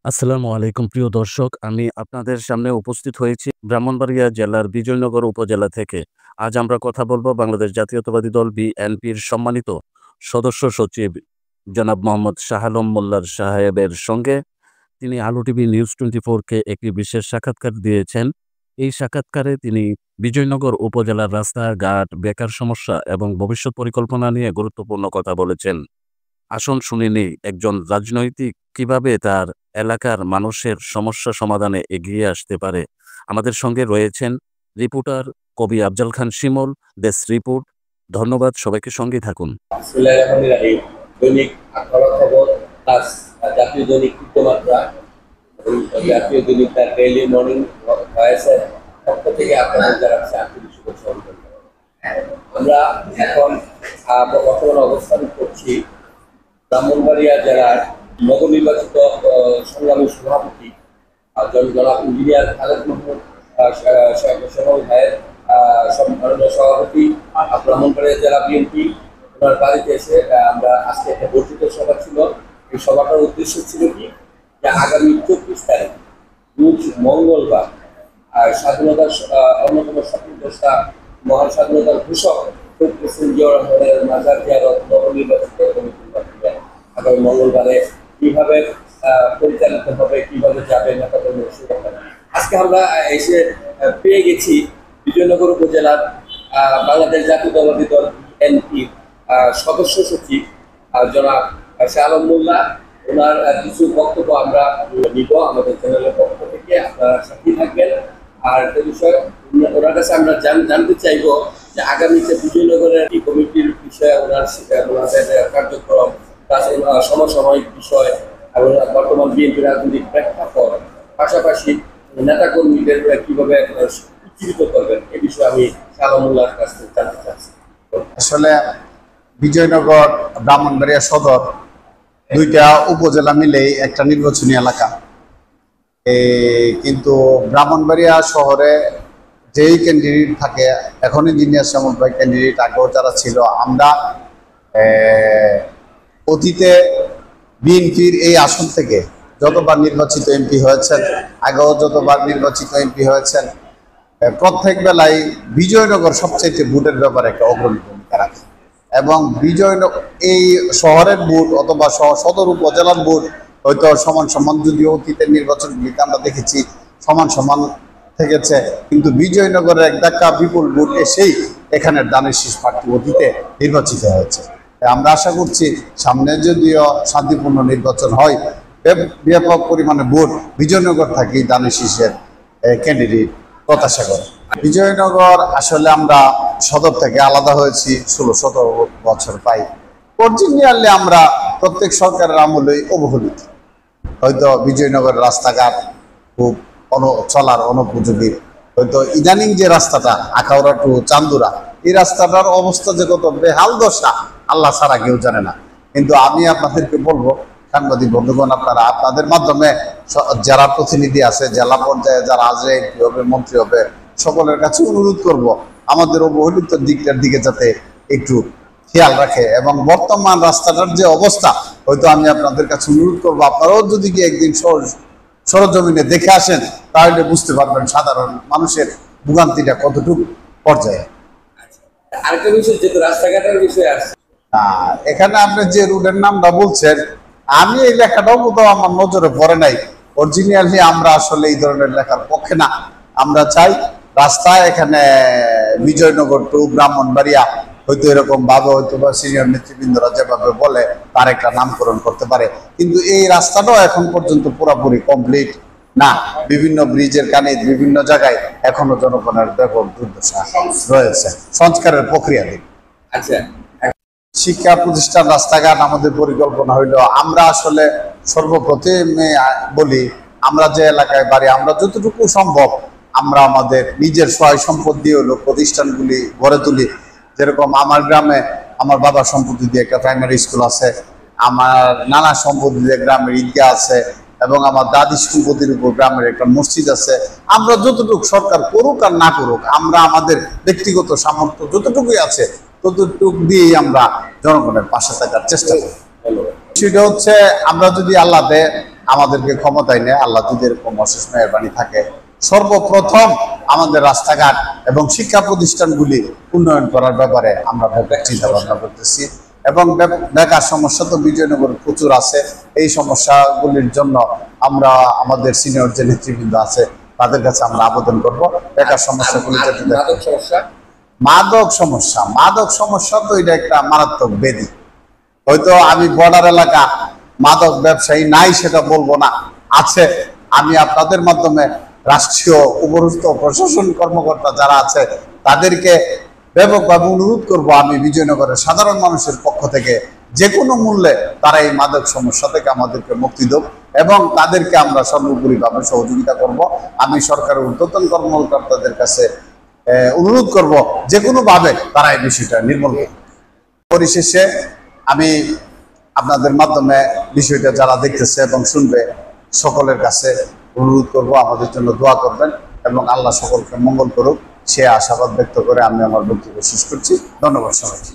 আসসালামু আলাইকুম প্রিয় দর্শক। আমি আপনাদের সামনে উপস্থিত হয়েছি ব্রাহ্মণবাড়িয়া জেলার বিজয়নগর উপজেলা থেকে। আজ আমরা কথা বলব বাংলাদেশ জাতীয়তাবাদী দল বিএনপির সম্মানিত সদস্য সচিব জনাব মোহাম্মদ শাহ আলম মোল্লার সাহেবের সঙ্গে। তিনি আলো টিভি নিউজ 24 কে একটি বিশেষ সাক্ষাৎকার দিয়েছেন। এই সাক্ষাৎকারে তিনি বিজয়নগর উপজেলার রাস্তাঘাট, বেকার সমস্যা এবং ভবিষ্যৎ পরিকল্পনা নিয়ে গুরুত্বপূর্ণ কথা বলেছেন। আসুন শুনে নেই একজন রাজনৈতিক কিভাবে তার এলাকার মানুষের সমস্যা সমাধানে এগিয়ে আসতে পারে। আমাদের সঙ্গে রয়েছেন রিপোর্টার কবি আফজাল খান শিমুল, দেশ রিপোর্ট। ধন্যবাদ, সবাইকে সঙ্গেই থাকুন। দৈনিক 18 খবর প্লাস জাতীয় দৈনিক কৃত্যমাত্রা এবং জাতীয় দৈনিক তার ডেইলি মর্নিং ভয়েসের পক্ষ থেকে আপনাদের জানাচ্ছি আন্তরিক শুভেচ্ছা অভিনন্দন। আমরা এখন বর্তমানে অবস্থান করছি ব্রাহ্মণবাড়িয়া জেলার নবনির্বাচিত সংগ্রামী সভাপতি জনাব ইঞ্জিনিয়ার খালেদ মাহমুদ ভাইয়ের সম্মানীয় সভাপতি ব্রাহ্মণবাড়িয়া জেলা বিএনপি ওনার বাড়িতে এসে আমরা আজকে একটা বর্ধিত সভা ছিল। এই সভাটার উদ্দেশ্য ছিল কি, যে আগামী 24 তারিখ রোজ মঙ্গলবার স্বাধীনতার অন্যতম স্বপ্নদ্রষ্টা মহান স্বাধীনতার ঘোষক প্রেসিডেন্ট জিয়াউর রহমানের মাজার জিয়ারত নবনির্বাচিত আগামী মঙ্গলবারে কিভাবে পরিচালিত হবে, কিভাবে যাবে নেতাদের আজকে আমরা এসে পেয়ে গেছি বিজয়নগর উপজেলার বাংলাদেশ জাতীয়তাবাদী দল বিএনপির সদস্য সচিব জনাব শাহ আলম মোল্লা। ওনার কিছু বক্তব্য আমরা নিব আমাদের চ্যানেলের পক্ষ থেকে, আপনারা সাথে থাকবেন। আর একটা বিষয় ওনার কাছে আমরা জানতে চাইব যে আগামীতে বিজয়নগরের এই কমিটির বিষয়ে ওনাদের কার্যক্রম, সমসাময়িক বিষয় এবং বর্তমান বিএনপি রাজনৈতিক প্রেক্ষাপট, পাশাপাশি নেতাকর্মীদের কিভাবে উজ্জীবিত করবেন, এই বিষয়ে আমি শাহ আলম মোল্লার কাছ থেকে জানতে চাচ্ছি। আসলে বিজয়নগর ব্রাহ্মণবাড়িয়া সদর দুইটা উপজেলা মিলেই একটা নির্বাচনী এলাকা। কিন্তু ব্রাহ্মণবাড়িয়া শহরে যেই ক্যান্ডিডেট থাকে, এখন ইঞ্জিনিয়ার শ্যামল ভাই ক্যান্ডিডেট, আগেও যারা ছিল, আমরা অতীতে বিএনপির এই আসন থেকে যতবার নির্বাচিত এমপি হয়েছেন, আগেও যতবার নির্বাচিত এমপি হয়েছেন, প্রত্যেক বেলায় বিজয়নগর সবচেয়ে ভোটের ব্যাপারে একটা অগ্রণী ভূমিকা রাখে। এবং বিজয়নগর এই শহরের ভোট অথবা সদর উপজেলার ভোট হয়তো সমান সমান, যদিও অতীতের নির্বাচনগুলিতে আমরা দেখেছি সমান সমান থেকেছে, কিন্তু বিজয়নগরের এক ধাক্কা বিপুল ভোট এসেই এখানের দানের শীষ প্রার্থী অতীতে নির্বাচিত হয়েছে। আমরা আশা করছি সামনে যদিও শান্তিপূর্ণ নির্বাচন হয়, ব্যাপক পরিমাণে ভোট বিজয়নগর থাকেই দানের শীষের ক্যান্ডিডেট প্রত্যাশা করে। বিজয়নগর আসলে আমরা সদর থেকে আলাদা হয়েছি 16-17 বছর পাই। অরিজিনালি আমরা প্রত্যেক সরকারের আমলেই অবহেলিত। হয়তো বিজয়নগরের রাস্তাঘাট খুব চলার অনুপযোগী, হয়তো ইদানিং যে রাস্তাটা আখাউড়া টু চান্দুরা, এই রাস্তাটার অবস্থা যে কত বেহাল দশা আল্লাহ ছাড়া কেউ জানে না। কিন্তু আমি আপনাদেরকে বলবো, সাংবাদিক বন্ধুগণ, আপনাদের মাধ্যমে যারা প্রতিনিধি আছে, জেলা পর্যায়ে যারা আছে, এমপি হবে, মন্ত্রী হবে, সকলের কাছে অনুরোধ করব আমাদের অবহেলিত দিকটার দিকে যাতে একটু খেয়াল রাখে। এবং বর্তমান রাস্তাটার যে অবস্থা, হয়তো আমি আপনাদের কাছে অনুরোধ করবো, আপনারাও যদি কি একদিন সরজমিনে দেখে আসেন, তাহলে বুঝতে পারবেন সাধারণ মানুষের ভোগান্তিটা কতটুকু পর্যায়ে। আরেকটা বিষয়, যেহেতু রাস্তাঘাটের বিষয় আছে, এখানে আপনি যে রোডের নামটা বলছেন, আমি এই লেখাটাও বোধহয় আমার নজরে পড়ে নাই। অরিজিনালি আমরা আসলে এই ধরনের লেখার পক্ষে না। আমরা চাই রাস্তায় এখানে বিজয়নগর টু ব্রাহ্মণবাড়িয়া হয়তো এরকম ভাবে হয়তো বা সিনিয়র নেতৃবৃন্দরা যেভাবে বলে তার একটা নামকরণ করতে পারে, কিন্তু এই রাস্তাটাও এখন পর্যন্ত পুরোপুরি কমপ্লিট না। বিভিন্ন ব্রিজের কানে বিভিন্ন জায়গায় এখনো জনগণের ব্যাপক দুর্দশা রয়েছে, সংস্কারের প্রক্রিয়া দিন। আচ্ছা, শিক্ষা প্রতিষ্ঠান, রাস্তাঘাট আমাদের পরিকল্পনা হইল, আমরা আসলে সর্বপ্রথমে বলি, আমরা যে এলাকায় বাড়ি, আমরা যতটুকু সম্ভব আমরা আমাদের নিজের সহায় সম্পদ দিয়ে হলো প্রতিষ্ঠানগুলি গড়ে তুলি। যেরকম আমার গ্রামে আমার বাবার সম্পত্তি দিয়ে একটা প্রাইমারি স্কুল আছে, আমার নানা সম্পত্তি দিয়ে গ্রামের ঈদগাহ আছে, এবং আমার দাদির সম্পত্তির উপর গ্রামের একটা মসজিদ আছে। আমরা যতটুকু, সরকার করুক আর না করুক, আমরা আমাদের ব্যক্তিগত সামর্থ্য যতটুকুই আছে ততটুকু দিয়েই আমরা জনগণের পাশে থাকার চেষ্টা করি। সেটা হচ্ছে, আমরা যদি আল্লাহ দেয় আমাদেরকে ক্ষমতায় নেয়, আল্লাহ যদি এরকম অশেষ মেহেরবানি থাকে, সর্বপ্রথম আমাদের রাস্তাঘাট এবং শিক্ষা প্রতিষ্ঠানগুলি উন্নয়ন করার ব্যাপারে আমরা ব্যাপক চিন্তা ভাবনা করতেছি। এবং বেকার সমস্যা তো বিজয়নগরে প্রচুর আছে। এই সমস্যাগুলির জন্য আমরা আমাদের সিনিয়র যে নেতৃবৃন্দ আছে তাদের কাছে আমরা আবেদন করব বেকার সমস্যাগুলি যাতে মাদক সমস্যা তো এটা একটা মারাত্মক ব্যাধি। হয়তো আমি বর্ডার এলাকা মাদক ব্যবসায়ী নাই সেটা বলবো না, আছে। আমি আপনাদের মাধ্যমে রাষ্ট্রীয় উপরস্থ প্রশাসন কর্মকর্তা যারা আছে তাদেরকে ব্যাপকভাবে অনুরোধ করব, আমি বিজয়নগরের সাধারণ মানুষের পক্ষ থেকে যে কোনো মূল্যে তারা এই মাদক সমস্যা থেকে আমাদেরকে মুক্তি দেব এবং তাদেরকে আমরা সর্বোপরিভাবে সহযোগিতা করব। আমি সরকারের ঊর্ধ্বতন কর্মকর্তাদের কাছে অনুরোধ করব যে কোনোভাবে তারা এই বিষয়টা নির্মূল করবে। পরিশেষে আমি আপনাদের মাধ্যমে বিষয়টা যারা দেখতেছে এবং শুনবে সকলের কাছে অনুরোধ করব আমাদের জন্য দোয়া করবেন এবং আল্লাহ সকলকে মঙ্গল করুক সে আশাবাদ ব্যক্ত করে আমি আমার বক্তব্য শেষ করছি। ধন্যবাদ সবাইকে।